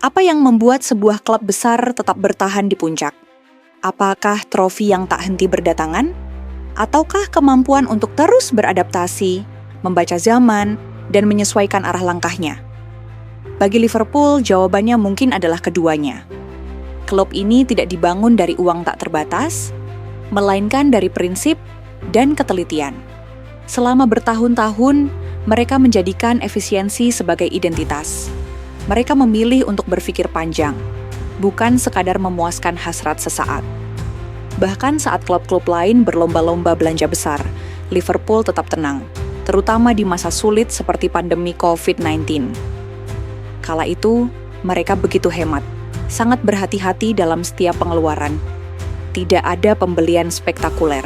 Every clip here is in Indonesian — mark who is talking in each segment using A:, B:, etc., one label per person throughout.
A: Apa yang membuat sebuah klub besar tetap bertahan di puncak? Apakah trofi yang tak henti berdatangan? Ataukah kemampuan untuk terus beradaptasi, membaca zaman, dan menyesuaikan arah langkahnya? Bagi Liverpool, jawabannya mungkin adalah keduanya. Klub ini tidak dibangun dari uang tak terbatas, melainkan dari prinsip dan ketelitian. Selama bertahun-tahun, mereka menjadikan efisiensi sebagai identitas. Mereka memilih untuk berpikir panjang, bukan sekadar memuaskan hasrat sesaat. Bahkan saat klub-klub lain berlomba-lomba belanja besar, Liverpool tetap tenang, terutama di masa sulit seperti pandemi COVID-19. Kala itu, mereka begitu hemat, sangat berhati-hati dalam setiap pengeluaran. Tidak ada pembelian spektakuler.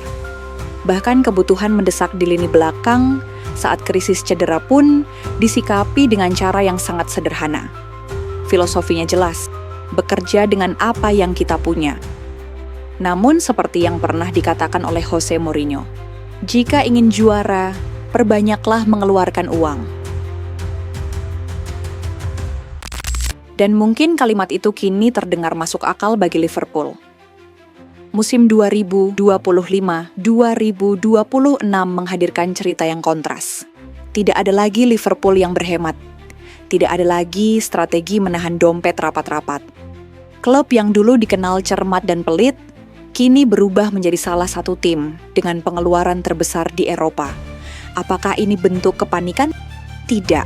A: Bahkan kebutuhan mendesak di lini belakang saat krisis cedera pun disikapi dengan cara yang sangat sederhana. Filosofinya jelas, bekerja dengan apa yang kita punya. Namun seperti yang pernah dikatakan oleh Jose Mourinho, jika ingin juara, perbanyaklah mengeluarkan uang. Dan mungkin kalimat itu kini terdengar masuk akal bagi Liverpool. Musim 2025-2026 menghadirkan cerita yang kontras. Tidak ada lagi Liverpool yang berhemat. Tidak ada lagi strategi menahan dompet rapat-rapat. Klub yang dulu dikenal cermat dan pelit, kini berubah menjadi salah satu tim dengan pengeluaran terbesar di Eropa. Apakah ini bentuk kepanikan? Tidak.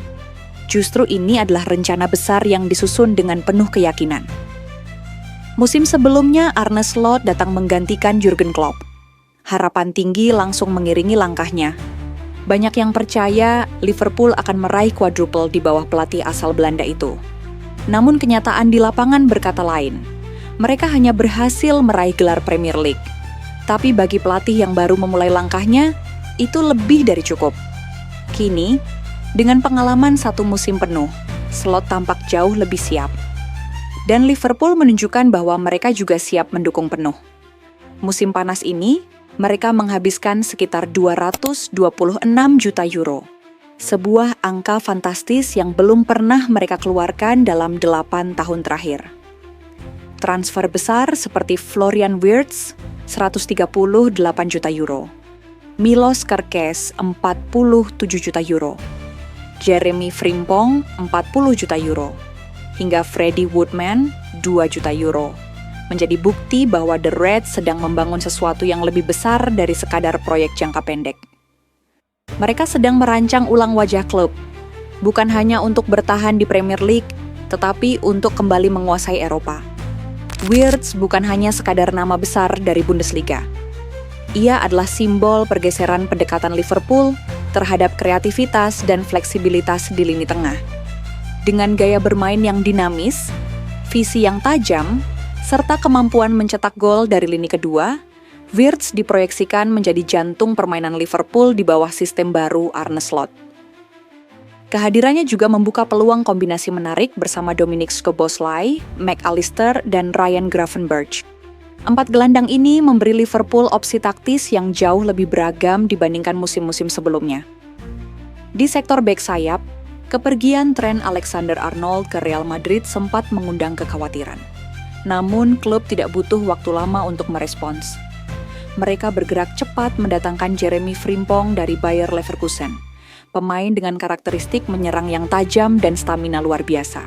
A: Justru ini adalah rencana besar yang disusun dengan penuh keyakinan. Musim sebelumnya, Arne Slot datang menggantikan Jurgen Klopp. Harapan tinggi langsung mengiringi langkahnya. Banyak yang percaya Liverpool akan meraih quadruple di bawah pelatih asal Belanda itu. Namun kenyataan di lapangan berkata lain. Mereka hanya berhasil meraih gelar Premier League. Tapi bagi pelatih yang baru memulai langkahnya, itu lebih dari cukup. Kini, dengan pengalaman satu musim penuh, Slot tampak jauh lebih siap. Dan Liverpool menunjukkan bahwa mereka juga siap mendukung penuh. Musim panas ini, mereka menghabiskan sekitar 226 juta euro. Sebuah angka fantastis yang belum pernah mereka keluarkan dalam 8 tahun terakhir. Transfer besar seperti Florian Wirtz, 138 juta euro. Milos Kerkez, 47 juta euro. Jeremy Frimpong, 40 juta euro. Hingga Freddie Woodman, 2 juta euro. Menjadi bukti bahwa The Reds sedang membangun sesuatu yang lebih besar dari sekadar proyek jangka pendek. Mereka sedang merancang ulang wajah klub, bukan hanya untuk bertahan di Premier League, tetapi untuk kembali menguasai Eropa. Wirtz bukan hanya sekadar nama besar dari Bundesliga. Ia adalah simbol pergeseran pendekatan Liverpool terhadap kreativitas dan fleksibilitas di lini tengah. Dengan gaya bermain yang dinamis, visi yang tajam, serta kemampuan mencetak gol dari lini kedua, Wirtz diproyeksikan menjadi jantung permainan Liverpool di bawah sistem baru Arne Slot. Kehadirannya juga membuka peluang kombinasi menarik bersama Dominic Szoboszlai, McAllister, dan Ryan Gravenberch. 4 gelandang ini memberi Liverpool opsi taktis yang jauh lebih beragam dibandingkan musim-musim sebelumnya. Di sektor bek sayap, kepergian Trent Alexander-Arnold ke Real Madrid sempat mengundang kekhawatiran. Namun, klub tidak butuh waktu lama untuk merespons. Mereka bergerak cepat mendatangkan Jeremy Frimpong dari Bayer Leverkusen, pemain dengan karakteristik menyerang yang tajam dan stamina luar biasa.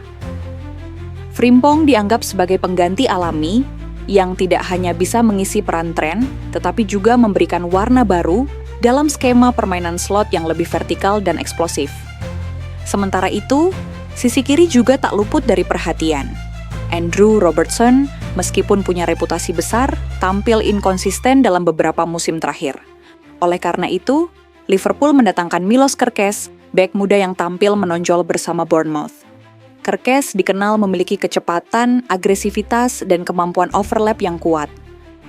A: Frimpong dianggap sebagai pengganti alami yang tidak hanya bisa mengisi peran Trent, tetapi juga memberikan warna baru dalam skema permainan Slot yang lebih vertikal dan eksplosif. Sementara itu, sisi kiri juga tak luput dari perhatian. Andrew Robertson, meskipun punya reputasi besar, tampil inkonsisten dalam beberapa musim terakhir. Oleh karena itu, Liverpool mendatangkan Milos Kerkez, bek muda yang tampil menonjol bersama Bournemouth. Kerkez dikenal memiliki kecepatan, agresivitas, dan kemampuan overlap yang kuat.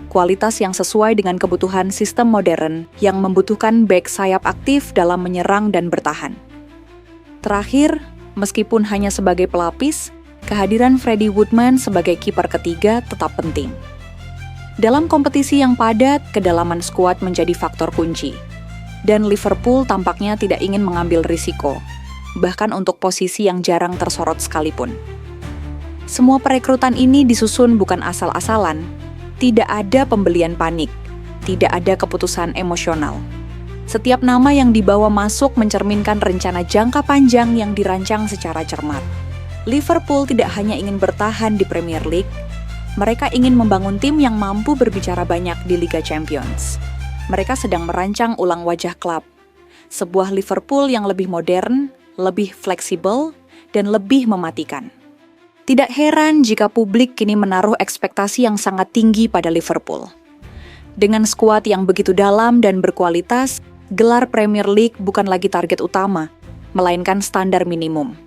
A: Kualitas yang sesuai dengan kebutuhan sistem modern yang membutuhkan bek sayap aktif dalam menyerang dan bertahan. Terakhir, meskipun hanya sebagai pelapis, kehadiran Freddie Woodman sebagai kiper ketiga tetap penting. Dalam kompetisi yang padat, kedalaman skuad menjadi faktor kunci. Dan Liverpool tampaknya tidak ingin mengambil risiko, bahkan untuk posisi yang jarang tersorot sekalipun. Semua perekrutan ini disusun bukan asal-asalan. Tidak ada pembelian panik, tidak ada keputusan emosional. Setiap nama yang dibawa masuk mencerminkan rencana jangka panjang yang dirancang secara cermat. Liverpool tidak hanya ingin bertahan di Premier League, mereka ingin membangun tim yang mampu berbicara banyak di Liga Champions. Mereka sedang merancang ulang wajah klub. Sebuah Liverpool yang lebih modern, lebih fleksibel, dan lebih mematikan. Tidak heran jika publik kini menaruh ekspektasi yang sangat tinggi pada Liverpool. Dengan skuad yang begitu dalam dan berkualitas, gelar Premier League bukan lagi target utama, melainkan standar minimum.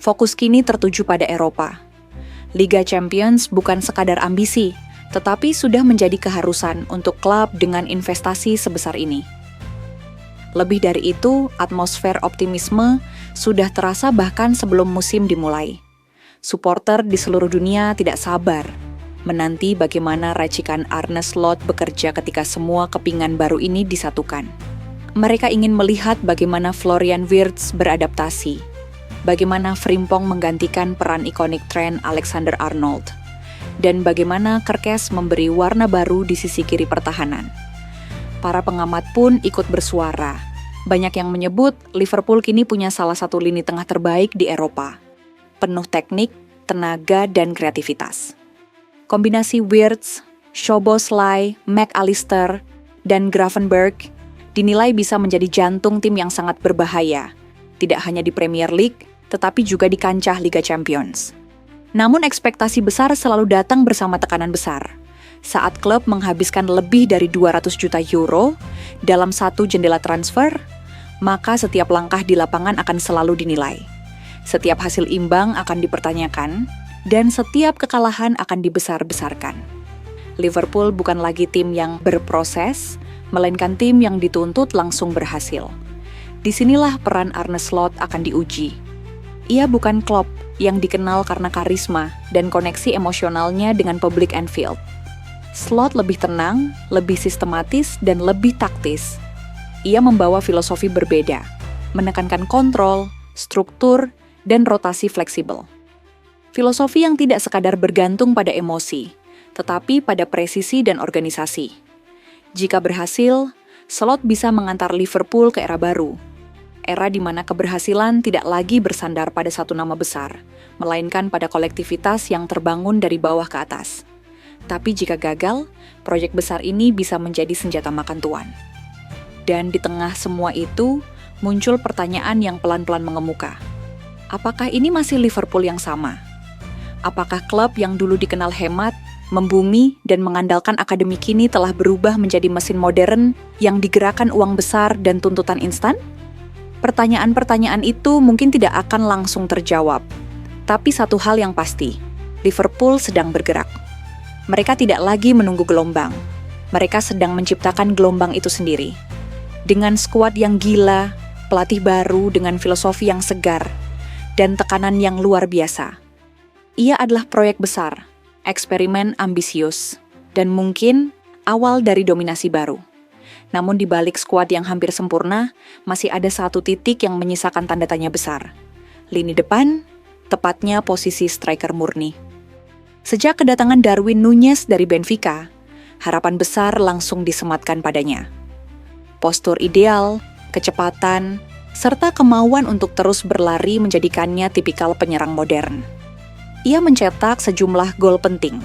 A: Fokus kini tertuju pada Eropa. Liga Champions bukan sekadar ambisi, tetapi sudah menjadi keharusan untuk klub dengan investasi sebesar ini. Lebih dari itu, atmosfer optimisme sudah terasa bahkan sebelum musim dimulai. Supporter di seluruh dunia tidak sabar menanti bagaimana racikan Arne Slot bekerja ketika semua kepingan baru ini disatukan. Mereka ingin melihat bagaimana Florian Wirtz beradaptasi, bagaimana Frimpong menggantikan peran ikonik Trent Alexander-Arnold, dan bagaimana Kerkez memberi warna baru di sisi kiri pertahanan. Para pengamat pun ikut bersuara. Banyak yang menyebut Liverpool kini punya salah satu lini tengah terbaik di Eropa. Penuh teknik, tenaga, dan kreativitas. Kombinasi Wirtz, Szoboszlai, McAllister, dan Gravenberch dinilai bisa menjadi jantung tim yang sangat berbahaya, tidak hanya di Premier League, tetapi juga di kancah Liga Champions. Namun ekspektasi besar selalu datang bersama tekanan besar. Saat klub menghabiskan lebih dari 200 juta euro dalam satu jendela transfer, maka setiap langkah di lapangan akan selalu dinilai. Setiap hasil imbang akan dipertanyakan, dan setiap kekalahan akan dibesar-besarkan. Liverpool bukan lagi tim yang berproses, melainkan tim yang dituntut langsung berhasil. Disinilah peran Arne Slot akan diuji. Ia bukan Klopp yang dikenal karena karisma dan koneksi emosionalnya dengan publik Anfield. Slot lebih tenang, lebih sistematis, dan lebih taktis. Ia membawa filosofi berbeda, menekankan kontrol, struktur, dan rotasi fleksibel. Filosofi yang tidak sekadar bergantung pada emosi, tetapi pada presisi dan organisasi. Jika berhasil, Slot bisa mengantar Liverpool ke era baru. Era di mana keberhasilan tidak lagi bersandar pada satu nama besar, melainkan pada kolektivitas yang terbangun dari bawah ke atas. Tapi jika gagal, proyek besar ini bisa menjadi senjata makan tuan. Dan di tengah semua itu, muncul pertanyaan yang pelan-pelan mengemuka. Apakah ini masih Liverpool yang sama? Apakah klub yang dulu dikenal hemat, membumi, dan mengandalkan akademi kini telah berubah menjadi mesin modern yang digerakkan uang besar dan tuntutan instan? Pertanyaan-pertanyaan itu mungkin tidak akan langsung terjawab. Tapi satu hal yang pasti, Liverpool sedang bergerak. Mereka tidak lagi menunggu gelombang. Mereka sedang menciptakan gelombang itu sendiri. Dengan skuad yang gila, pelatih baru dengan filosofi yang segar, dan tekanan yang luar biasa. Ia adalah proyek besar, eksperimen ambisius, dan mungkin awal dari dominasi baru. Namun di balik skuad yang hampir sempurna, masih ada satu titik yang menyisakan tanda tanya besar. Lini depan, tepatnya posisi striker murni. Sejak kedatangan Darwin Núñez dari Benfica, harapan besar langsung disematkan padanya. Postur ideal, kecepatan, serta kemauan untuk terus berlari menjadikannya tipikal penyerang modern. Ia mencetak sejumlah gol penting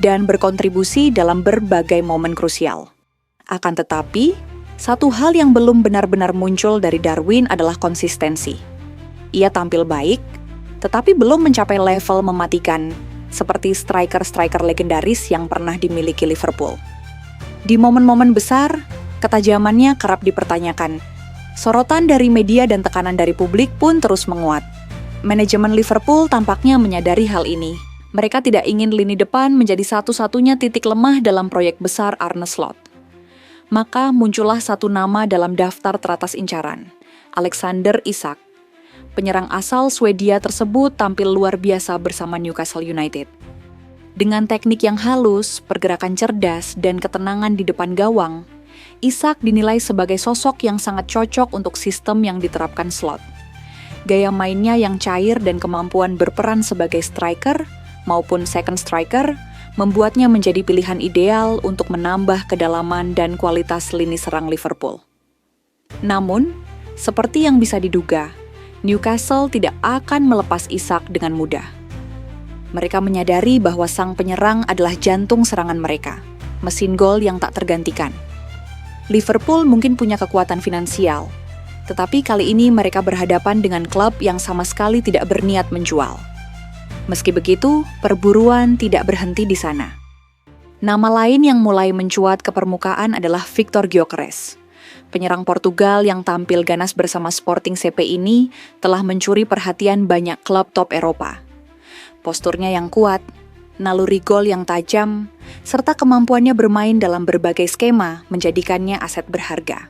A: dan berkontribusi dalam berbagai momen krusial. Akan tetapi, satu hal yang belum benar-benar muncul dari Darwin adalah konsistensi. Ia tampil baik, tetapi belum mencapai level mematikan seperti striker-striker legendaris yang pernah dimiliki Liverpool. Di momen-momen besar, ketajamannya kerap dipertanyakan. Sorotan dari media dan tekanan dari publik pun terus menguat. Manajemen Liverpool tampaknya menyadari hal ini. Mereka tidak ingin lini depan menjadi satu-satunya titik lemah dalam proyek besar Arne Slot. Maka muncullah satu nama dalam daftar teratas incaran, Alexander Isak. Penyerang asal Swedia tersebut tampil luar biasa bersama Newcastle United. Dengan teknik yang halus, pergerakan cerdas, dan ketenangan di depan gawang, Isak dinilai sebagai sosok yang sangat cocok untuk sistem yang diterapkan Slot. Gaya mainnya yang cair dan kemampuan berperan sebagai striker maupun second striker membuatnya menjadi pilihan ideal untuk menambah kedalaman dan kualitas lini serang Liverpool. Namun, seperti yang bisa diduga, Newcastle tidak akan melepas Isak dengan mudah. Mereka menyadari bahwa sang penyerang adalah jantung serangan mereka, mesin gol yang tak tergantikan. Liverpool mungkin punya kekuatan finansial, tetapi kali ini mereka berhadapan dengan klub yang sama sekali tidak berniat menjual. Meski begitu, perburuan tidak berhenti di sana. Nama lain yang mulai mencuat ke permukaan adalah Victor Gyökeres. Penyerang Portugal yang tampil ganas bersama Sporting CP ini telah mencuri perhatian banyak klub top Eropa. Posturnya yang kuat, naluri gol yang tajam, serta kemampuannya bermain dalam berbagai skema menjadikannya aset berharga.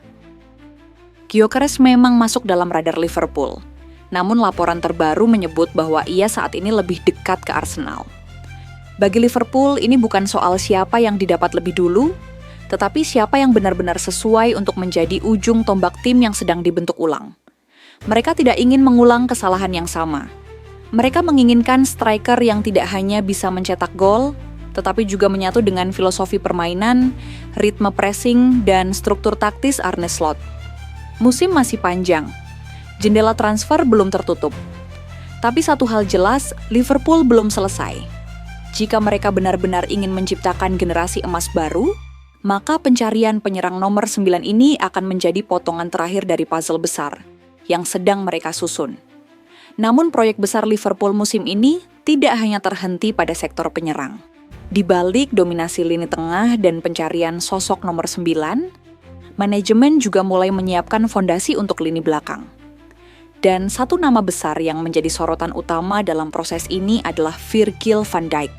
A: Gyökeres memang masuk dalam radar Liverpool, namun laporan terbaru menyebut bahwa ia saat ini lebih dekat ke Arsenal. Bagi Liverpool, ini bukan soal siapa yang didapat lebih dulu, tetapi siapa yang benar-benar sesuai untuk menjadi ujung tombak tim yang sedang dibentuk ulang. Mereka tidak ingin mengulang kesalahan yang sama. Mereka menginginkan striker yang tidak hanya bisa mencetak gol, tetapi juga menyatu dengan filosofi permainan, ritme pressing, dan struktur taktis Arne Slot. Musim masih panjang, jendela transfer belum tertutup. Tapi satu hal jelas, Liverpool belum selesai. Jika mereka benar-benar ingin menciptakan generasi emas baru, maka pencarian penyerang nomor 9 ini akan menjadi potongan terakhir dari puzzle besar yang sedang mereka susun. Namun proyek besar Liverpool musim ini tidak hanya terhenti pada sektor penyerang. Di balik dominasi lini tengah dan pencarian sosok nomor 9, manajemen juga mulai menyiapkan fondasi untuk lini belakang. Dan satu nama besar yang menjadi sorotan utama dalam proses ini adalah Virgil van Dijk.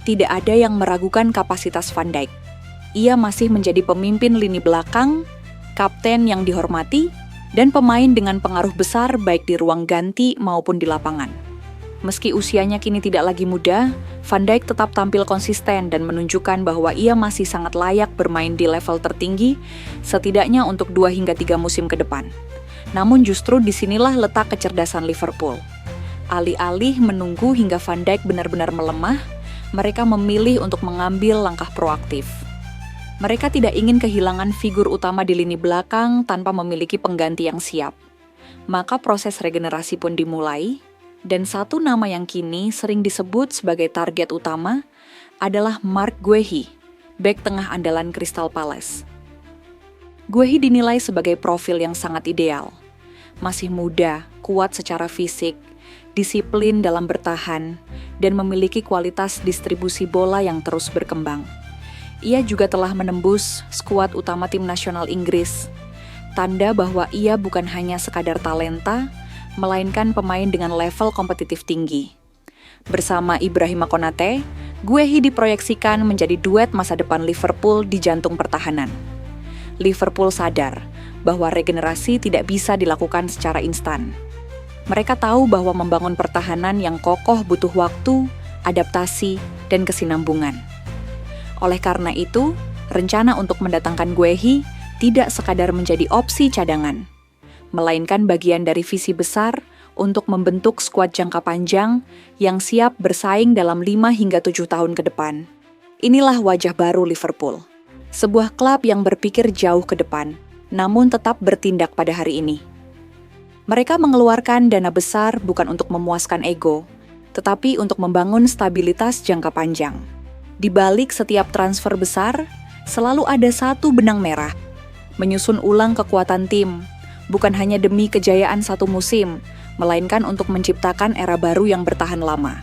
A: Tidak ada yang meragukan kapasitas Van Dijk. Ia masih menjadi pemimpin lini belakang, kapten yang dihormati, dan pemain dengan pengaruh besar baik di ruang ganti maupun di lapangan. Meski usianya kini tidak lagi muda, Van Dijk tetap tampil konsisten dan menunjukkan bahwa ia masih sangat layak bermain di level tertinggi, setidaknya untuk 2 hingga 3 musim ke depan. Namun justru disinilah letak kecerdasan Liverpool. Alih-alih menunggu hingga Van Dijk benar-benar melemah, mereka memilih untuk mengambil langkah proaktif. Mereka tidak ingin kehilangan figur utama di lini belakang tanpa memiliki pengganti yang siap. Maka proses regenerasi pun dimulai, dan satu nama yang kini sering disebut sebagai target utama adalah Marc Guehi, bek tengah andalan Crystal Palace. Guehi dinilai sebagai profil yang sangat ideal. Masih muda, kuat secara fisik, disiplin dalam bertahan, dan memiliki kualitas distribusi bola yang terus berkembang. Ia juga telah menembus skuad utama tim nasional Inggris, tanda bahwa ia bukan hanya sekadar talenta, melainkan pemain dengan level kompetitif tinggi. Bersama Ibrahima Konate, Guehi diproyeksikan menjadi duet masa depan Liverpool di jantung pertahanan. Liverpool sadar bahwa regenerasi tidak bisa dilakukan secara instan. Mereka tahu bahwa membangun pertahanan yang kokoh butuh waktu, adaptasi, dan kesinambungan. Oleh karena itu, rencana untuk mendatangkan Guehi tidak sekadar menjadi opsi cadangan, melainkan bagian dari visi besar untuk membentuk skuad jangka panjang yang siap bersaing dalam 5 hingga 7 tahun ke depan. Inilah wajah baru Liverpool, sebuah klub yang berpikir jauh ke depan, namun tetap bertindak pada hari ini. Mereka mengeluarkan dana besar bukan untuk memuaskan ego, tetapi untuk membangun stabilitas jangka panjang. Di balik setiap transfer besar, selalu ada satu benang merah, menyusun ulang kekuatan tim, bukan hanya demi kejayaan satu musim, melainkan untuk menciptakan era baru yang bertahan lama.